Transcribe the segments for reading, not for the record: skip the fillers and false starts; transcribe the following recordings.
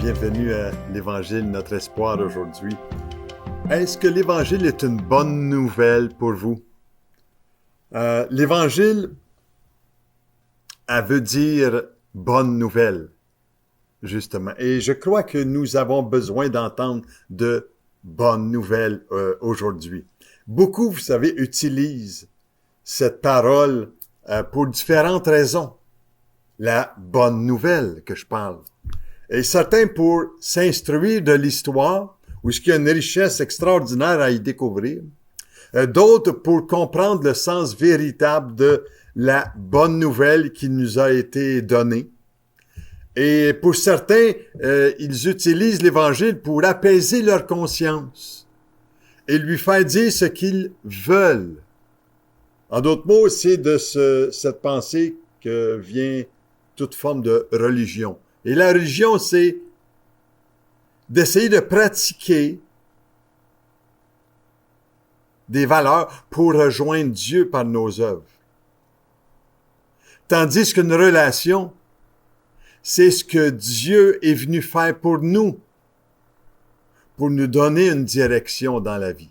Bienvenue à l'Évangile, notre espoir aujourd'hui. Est-ce que l'Évangile est une bonne nouvelle pour vous? L'Évangile, elle veut dire bonne nouvelle, justement. Et je crois que nous avons besoin d'entendre de bonnes nouvelles aujourd'hui. Beaucoup, vous savez, utilisent cette parole pour différentes raisons. La bonne nouvelle que je parle. Et certains pour s'instruire de l'histoire, où il y a une richesse extraordinaire à y découvrir. D'autres pour comprendre le sens véritable de la bonne nouvelle qui nous a été donnée. Et pour certains, ils utilisent l'Évangile pour apaiser leur conscience et lui faire dire ce qu'ils veulent. En d'autres mots, c'est de cette pensée que vient toute forme de religion. Et la religion, c'est d'essayer de pratiquer des valeurs pour rejoindre Dieu par nos œuvres. Tandis qu'une relation, c'est ce que Dieu est venu faire pour nous donner une direction dans la vie.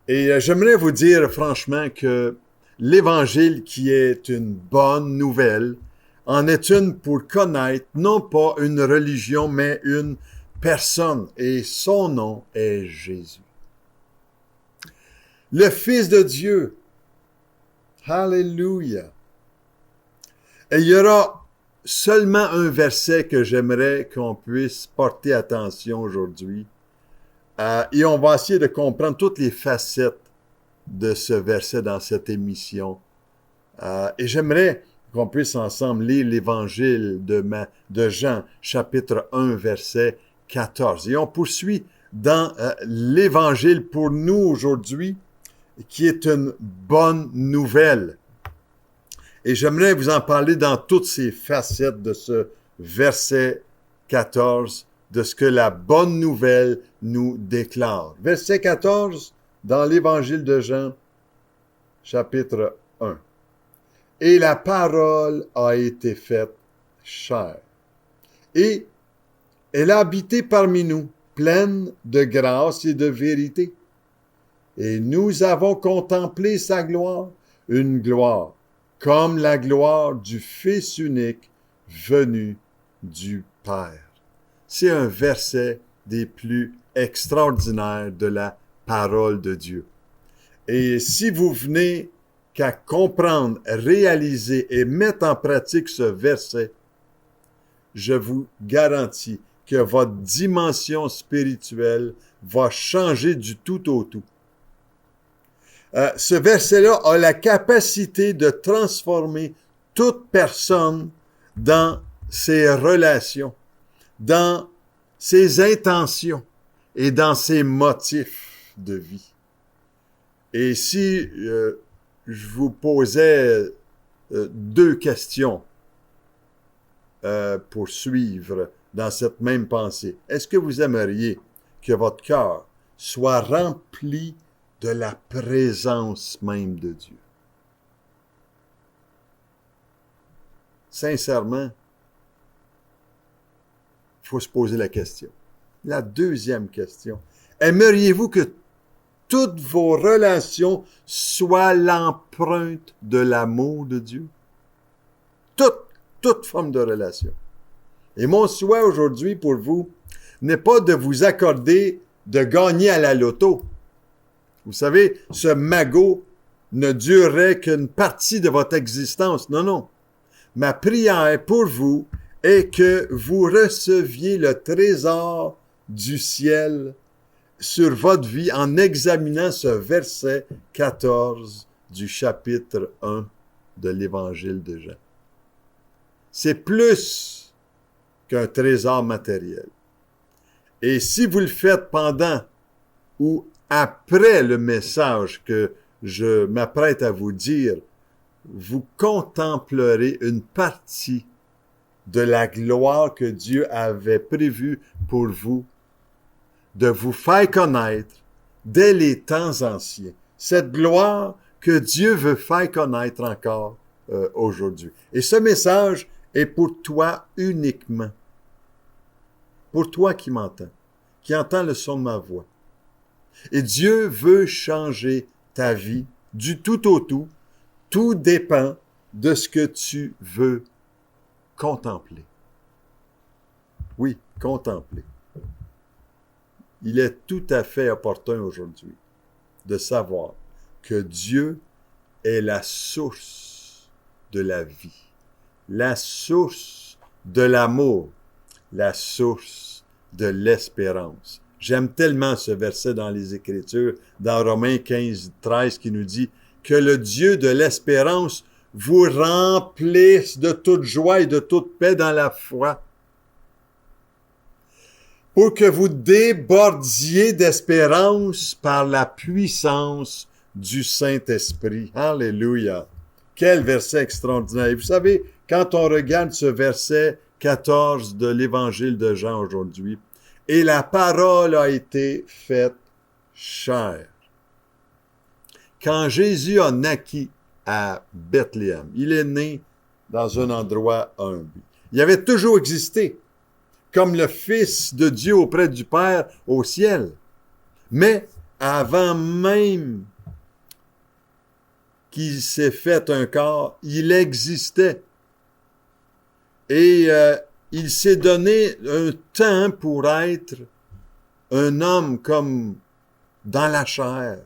Et j'aimerais vous dire franchement que l'Évangile, qui est une bonne nouvelle, en est une pour connaître non pas une religion, mais une personne, et son nom est Jésus. Le Fils de Dieu. Alléluia. Et il y aura seulement un verset que j'aimerais qu'on puisse porter attention aujourd'hui. Et on va essayer de comprendre toutes les facettes de ce verset dans cette émission. Et j'aimerais qu'on puisse ensemble lire l'Évangile de Jean, chapitre 1, verset 14. Et on poursuit dans l'Évangile pour nous aujourd'hui, qui est une bonne nouvelle. Et j'aimerais vous en parler dans toutes ces facettes de ce verset 14, de ce que la bonne nouvelle nous déclare. Verset 14, dans l'Évangile de Jean, chapitre 1. Et la parole a été faite chair. Et elle a habité parmi nous, pleine de grâce et de vérité. Et nous avons contemplé sa gloire, une gloire comme la gloire du Fils unique venu du Père. C'est un verset des plus extraordinaires de la parole de Dieu. Et si vous venez qu'à comprendre, réaliser et mettre en pratique ce verset, je vous garantis que votre dimension spirituelle va changer du tout au tout. Ce verset-là a la capacité de transformer toute personne dans ses relations, dans ses intentions et dans ses motifs de vie. Et si je vous posais deux questions pour suivre dans cette même pensée. Est-ce que vous aimeriez que votre cœur soit rempli de la présence même de Dieu? Sincèrement, il faut se poser la question. La deuxième question. Aimeriez-vous que toutes vos relations soient l'empreinte de l'amour de Dieu? Toute forme de relation. Et mon souhait aujourd'hui pour vous n'est pas de vous accorder de gagner à la loto. Vous savez, ce magot ne durerait qu'une partie de votre existence. Non, non. Ma prière pour vous est que vous receviez le trésor du ciel sur votre vie en examinant ce verset 14 du chapitre 1 de l'Évangile de Jean. C'est plus qu'un trésor matériel. Et si vous le faites pendant ou après le message que je m'apprête à vous dire, vous contemplerez une partie de la gloire que Dieu avait prévue pour vous, de vous faire connaître dès les temps anciens. Cette gloire que Dieu veut faire connaître encore aujourd'hui. Et ce message est pour toi uniquement. pour toi qui m'entends, qui entends le son de ma voix. Et Dieu veut changer ta vie du tout au tout. Tout dépend de ce que tu veux contempler. Oui, contempler. Il est tout à fait opportun aujourd'hui de savoir que Dieu est la source de la vie, la source de l'amour, la source de l'espérance. J'aime tellement ce verset dans les Écritures, dans Romains 15, 13, qui nous dit que le Dieu de l'espérance vous remplisse de toute joie et de toute paix dans la foi, pour que vous débordiez d'espérance par la puissance du Saint-Esprit. Alléluia! Quel verset extraordinaire! Et vous savez, quand on regarde ce verset 14 de l'Évangile de Jean aujourd'hui, « Et la parole a été faite chair ». Quand Jésus a naquit à Bethléem, il est né dans un endroit humble. Il avait toujours existé comme le Fils de Dieu auprès du Père au ciel. Mais avant même qu'il s'est fait un corps, il existait. Et il s'est donné un temps pour être un homme comme dans la chair,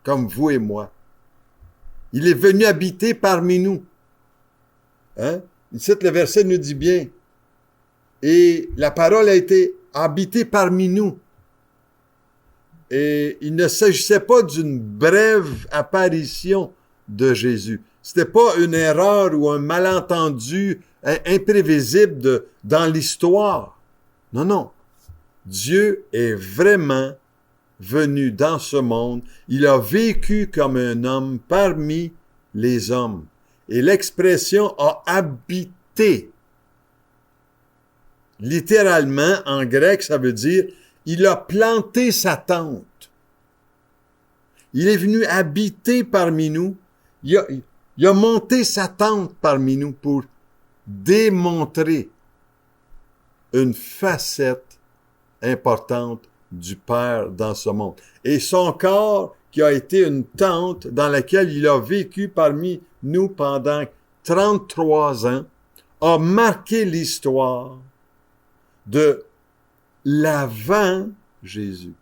comme vous et moi. Il est venu habiter parmi nous. Hein? Ici, le verset nous dit bien. Et la parole a été habitée parmi nous. Et il ne s'agissait pas d'une brève apparition de Jésus. C'était pas une erreur ou un malentendu imprévisible dans l'histoire. Non, non. Dieu est vraiment venu dans ce monde. Il a vécu comme un homme parmi les hommes. Et l'expression a habité. Littéralement, en grec, ça veut dire il a planté sa tente. Il est venu habiter parmi nous. Il a monté sa tente parmi nous pour démontrer une facette importante du Père dans ce monde. Et son corps, qui a été une tente dans laquelle il a vécu parmi nous pendant 33 ans, a marqué l'histoire de l'avant Jésus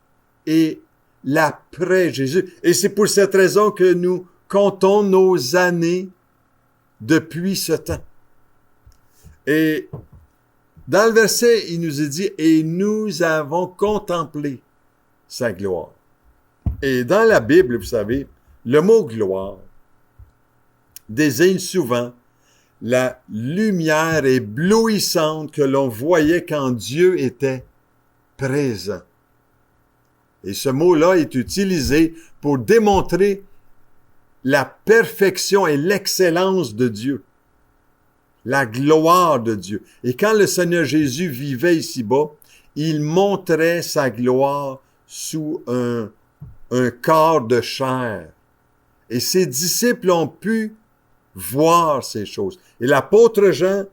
et l'après Jésus. Et c'est pour cette raison que nous comptons nos années depuis ce temps. Et dans le verset, il nous est dit « Et nous avons contemplé sa gloire ». Et dans la Bible, vous savez, le mot « gloire » désigne souvent la lumière éblouissante que l'on voyait quand Dieu était présent. Et ce mot-là est utilisé pour démontrer la perfection et l'excellence de Dieu, la gloire de Dieu. Et quand le Seigneur Jésus vivait ici-bas, il montrait sa gloire sous un corps de chair. Et ses disciples ont pu voir ces choses. Et l'apôtre Jean,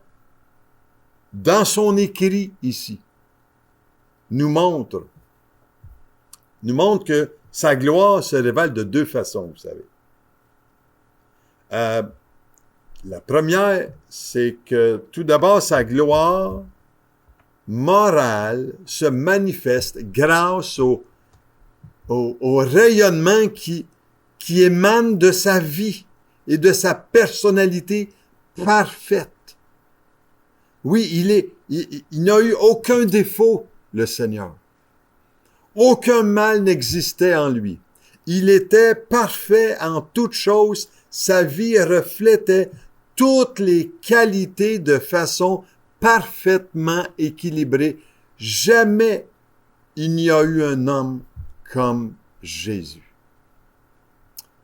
dans son écrit ici, nous montre que sa gloire se révèle de deux façons, vous savez. La première, c'est que tout d'abord, sa gloire morale se manifeste grâce au rayonnement qui émane de sa vie et de sa personnalité parfaite. Oui, il n'a eu aucun défaut, le Seigneur. Aucun mal n'existait en lui. Il était parfait en toutes choses. Sa vie reflétait toutes les qualités de façon parfaitement équilibrée. Jamais il n'y a eu un homme comme Jésus.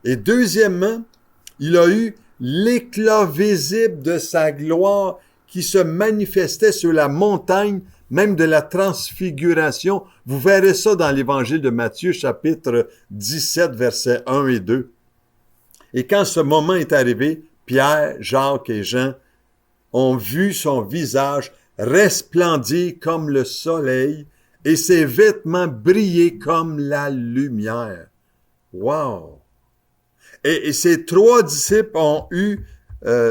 Et deuxièmement, il a eu l'éclat visible de sa gloire qui se manifestait sur la montagne, même de la transfiguration. Vous verrez ça dans l'Évangile de Matthieu, chapitre 17, versets 1 et 2. Et quand ce moment est arrivé, Pierre, Jacques et Jean ont vu son visage resplendit comme le soleil et ses vêtements brillaient comme la lumière. Wow! Et ces trois disciples ont eu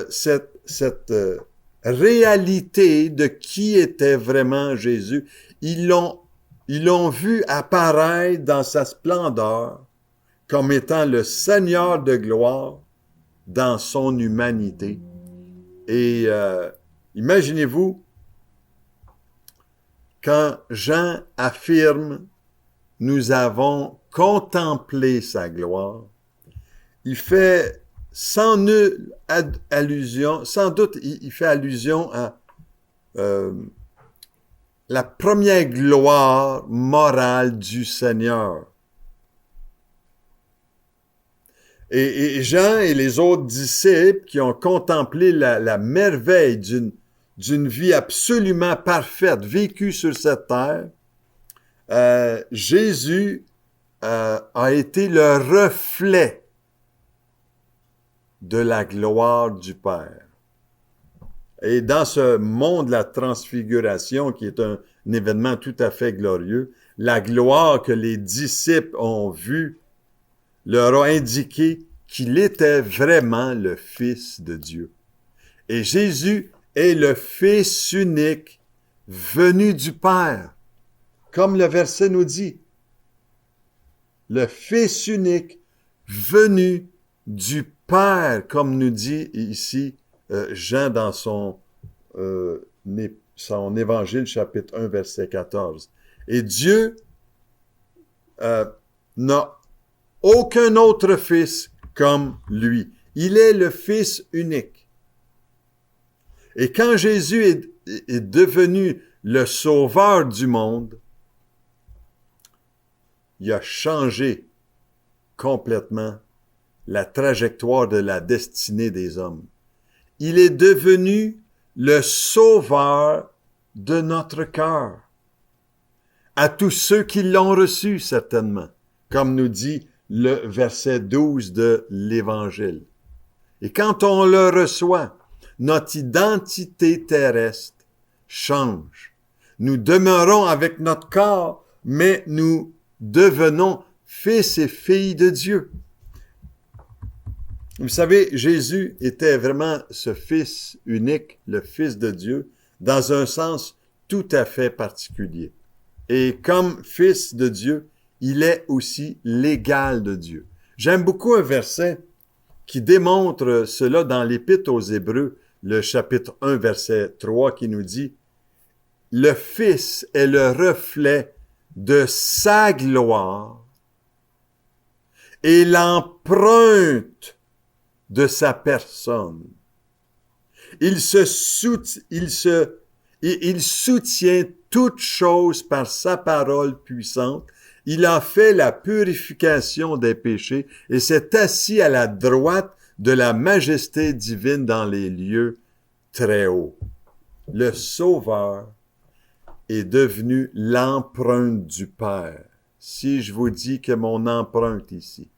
cette réalité de qui était vraiment Jésus. Ils l'ont vu apparaître dans sa splendeur comme étant le Seigneur de gloire dans son humanité. Et imaginez-vous, quand Jean affirme « Nous avons contemplé sa gloire », il fait sans nulle allusion, sans doute il fait allusion à la première gloire morale du Seigneur. Et Jean et les autres disciples qui ont contemplé la merveille d'une vie absolument parfaite vécue sur cette terre, Jésus a été le reflet de la gloire du Père. Et dans ce monde de la transfiguration, qui est un événement tout à fait glorieux, la gloire que les disciples ont vue leur a indiqué qu'il était vraiment le Fils de Dieu. Et Jésus est le Fils unique venu du Père, comme le verset nous dit. Le Fils unique venu du Père, comme nous dit ici Jean dans son évangile, chapitre 1, verset 14. Et Dieu n'a aucun autre fils comme lui. Il est le Fils unique. Et quand Jésus est devenu le sauveur du monde, il a changé complètement la trajectoire de la destinée des hommes. Il est devenu le sauveur de notre cœur. À tous ceux qui l'ont reçu, certainement, comme nous dit le verset 12 de l'Évangile. Et quand on le reçoit, notre identité terrestre change. Nous demeurons avec notre corps, mais nous devenons fils et filles de Dieu. Vous savez, Jésus était vraiment ce Fils unique, le Fils de Dieu, dans un sens tout à fait particulier. Et comme Fils de Dieu, il est aussi l'égal de Dieu. J'aime beaucoup un verset qui démontre cela dans l'Épître aux Hébreux, le chapitre 1, verset 3, qui nous dit « Le Fils est le reflet de sa gloire et l'empreinte de sa personne. Il soutient toutes choses par sa parole puissante. Il a fait la purification des péchés et s'est assis à la droite de la majesté divine dans les lieux très hauts. » Le Sauveur est devenu l'empreinte du Père. Si je vous dis que mon empreinte ici,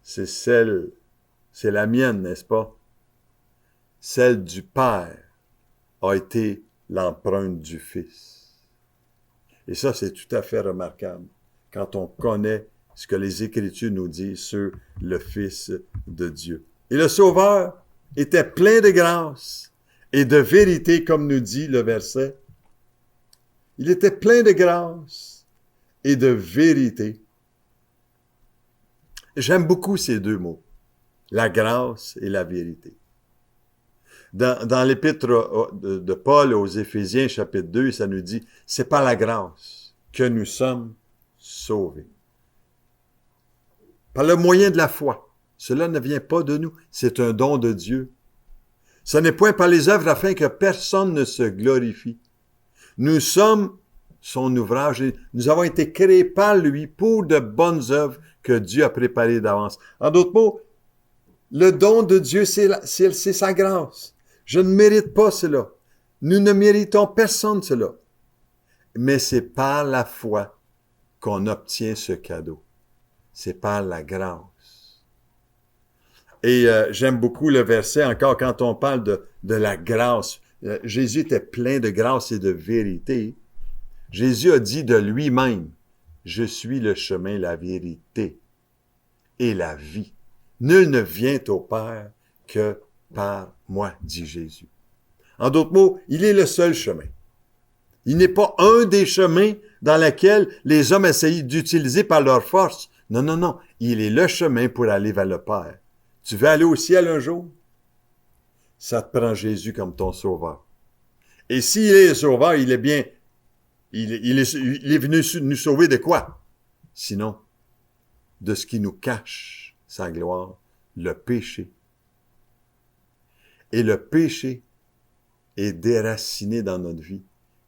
c'est la mienne, n'est-ce pas? Celle du Père a été l'empreinte du Fils. Et ça, c'est tout à fait remarquable quand on connaît ce que les Écritures nous disent sur le Fils de Dieu. Et le Sauveur était plein de grâce et de vérité, comme nous dit le verset. Il était plein de grâce et de vérité. J'aime beaucoup ces deux mots, la grâce et la vérité. Dans l'épître de Paul aux Éphésiens, chapitre 2, ça nous dit, c'est par la grâce que nous sommes sauvés. Par le moyen de la foi. Cela ne vient pas de nous, c'est un don de Dieu. Ce n'est point par les œuvres afin que personne ne se glorifie. Nous sommes son ouvrage et nous avons été créés par lui pour de bonnes œuvres que Dieu a préparées d'avance. En d'autres mots, le don de Dieu, c'est sa grâce. Je ne mérite pas cela. Nous ne méritons personne cela. Mais c'est par la foi qu'on obtient ce cadeau. C'est par la grâce. Et j'aime beaucoup le verset, encore quand on parle de la grâce. Jésus était plein de grâce et de vérité. Jésus a dit de lui-même, « Je suis le chemin, la vérité et la vie. Nul ne vient au Père que par moi, dit Jésus. » En d'autres mots, il est le seul chemin. Il n'est pas un des chemins dans lesquels les hommes essayent d'utiliser par leur force. Non, non, non. Il est le chemin pour aller vers le Père. Tu veux aller au ciel un jour? Ça te prend Jésus comme ton sauveur. Et s'il est le sauveur, il est bien, il est venu nous sauver de quoi? Sinon, de ce qui nous cache sa gloire, le péché. Et le péché est déraciné dans notre vie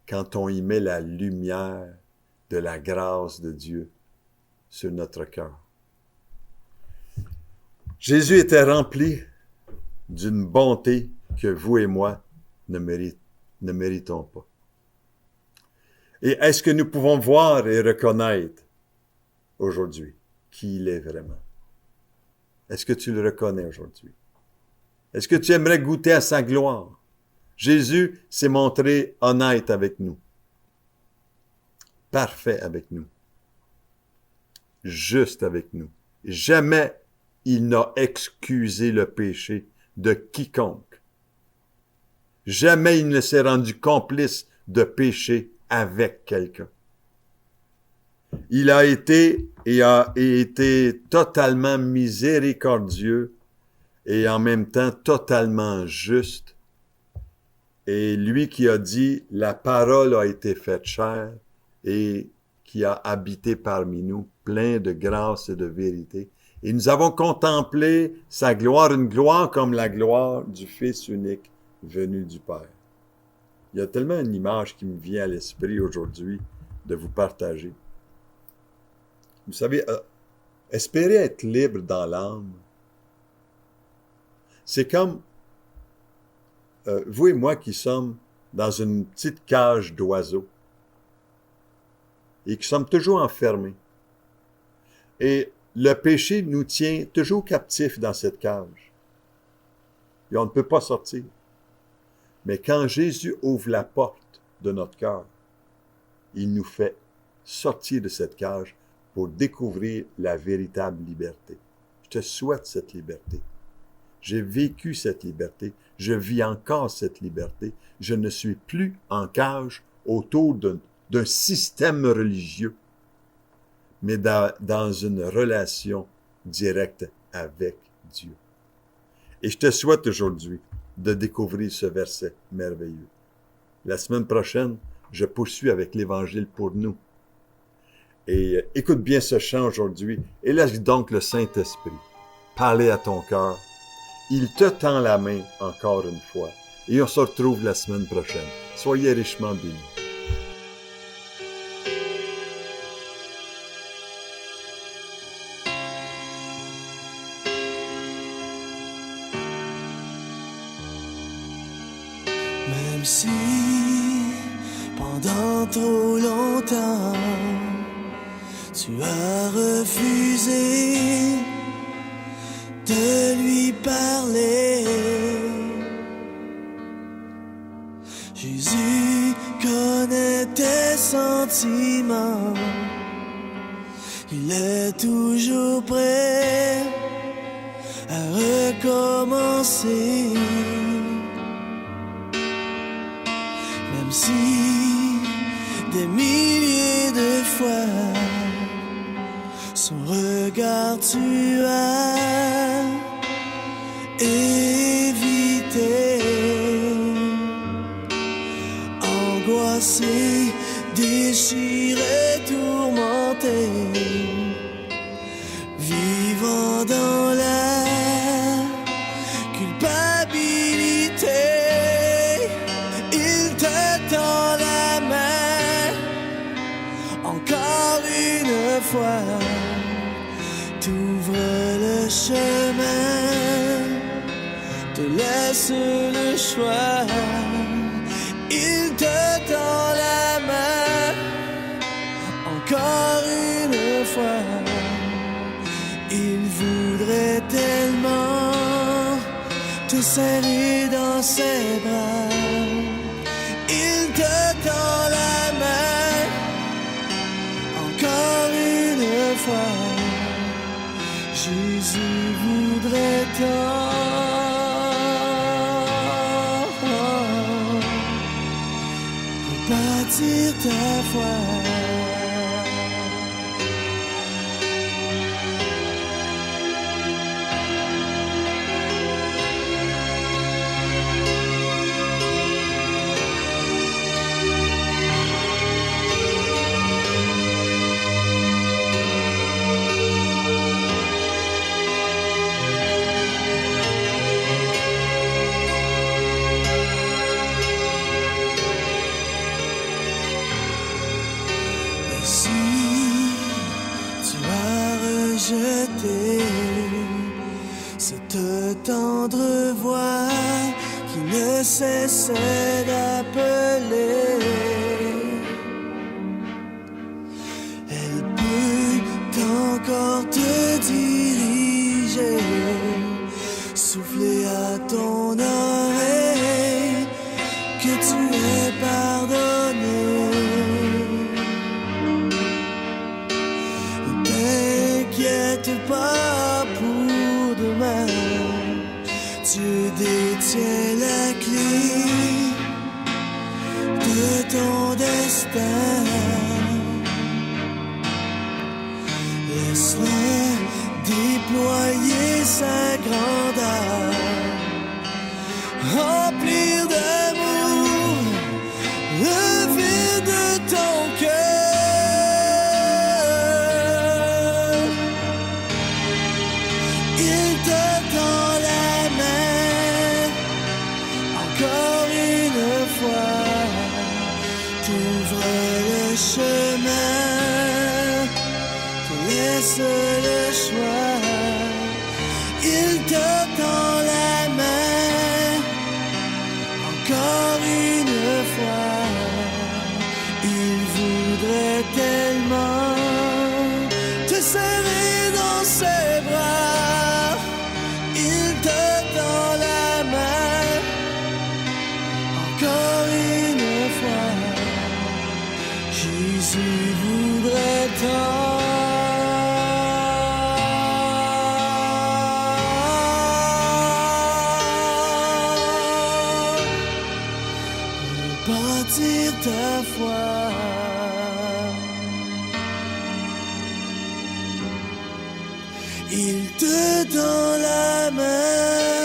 quand on y met la lumière de la grâce de Dieu sur notre cœur. Jésus était rempli d'une bonté que vous et moi ne méritons pas. Et est-ce que nous pouvons voir et reconnaître aujourd'hui qui il est vraiment? Est-ce que tu le reconnais aujourd'hui? Est-ce que tu aimerais goûter à sa gloire? Jésus s'est montré honnête avec nous, parfait avec nous, juste avec nous. Jamais il n'a excusé le péché de quiconque. Jamais il ne s'est rendu complice de péché avec quelqu'un. Il a été et a été totalement miséricordieux et en même temps totalement juste. Et lui qui a dit, la parole a été faite chair et qui a habité parmi nous, plein de grâce et de vérité. Et nous avons contemplé sa gloire, une gloire comme la gloire du Fils unique venu du Père. Il y a tellement une image qui me vient à l'esprit aujourd'hui de vous partager. Vous savez, espérer être libre dans l'âme, c'est comme vous et moi qui sommes dans une petite cage d'oiseaux et qui sommes toujours enfermés. Et le péché nous tient toujours captifs dans cette cage. Et on ne peut pas sortir. Mais quand Jésus ouvre la porte de notre cœur, il nous fait sortir de cette cage pour découvrir la véritable liberté. Je te souhaite cette liberté. J'ai vécu cette liberté. Je vis encore cette liberté. Je ne suis plus en cage autour d'un système religieux, mais dans une relation directe avec Dieu. Et je te souhaite aujourd'hui de découvrir ce verset merveilleux. La semaine prochaine, je poursuis avec l'Évangile pour nous. Et écoute bien ce chant aujourd'hui et laisse donc le Saint-Esprit parler à ton cœur. Il te tend la main encore une fois. Et on se retrouve la semaine prochaine. Soyez richement bénis. Même si pendant trop longtemps tu as refusé de lui parler, Jésus connaît tes sentiments, il est toujours prêt à recommencer. Même si des milliers de fois son regard tu as évité, angoissé, déchiré, tourmenté, vivant dans la culpabilité, il te tend la main encore une fois, t'ouvre le chemin, te laisse le choix, il te tend la main encore une fois, il voudrait tellement te serrer dans ses bras. Jésus voudrait tant bâtir ta foi. Cette tendre voix qui ne cessait d'appeler, elle peut encore te diriger, souffler à ton oreille que tu es pardonné. T'inquiète pas pour demain, Dieu détient la clé de ton destin. Laisse-le déployer sa grandeur, remplir d'amour le vide de ton cœur. Chemin, te laisse le choix. Il te tend la main, encore une fois. Il voudrait tellement te serrer dans ses bras. Il te tend la main, encore une fois. Jésus voudrait tant bâtir ta foi. Il te tend la main.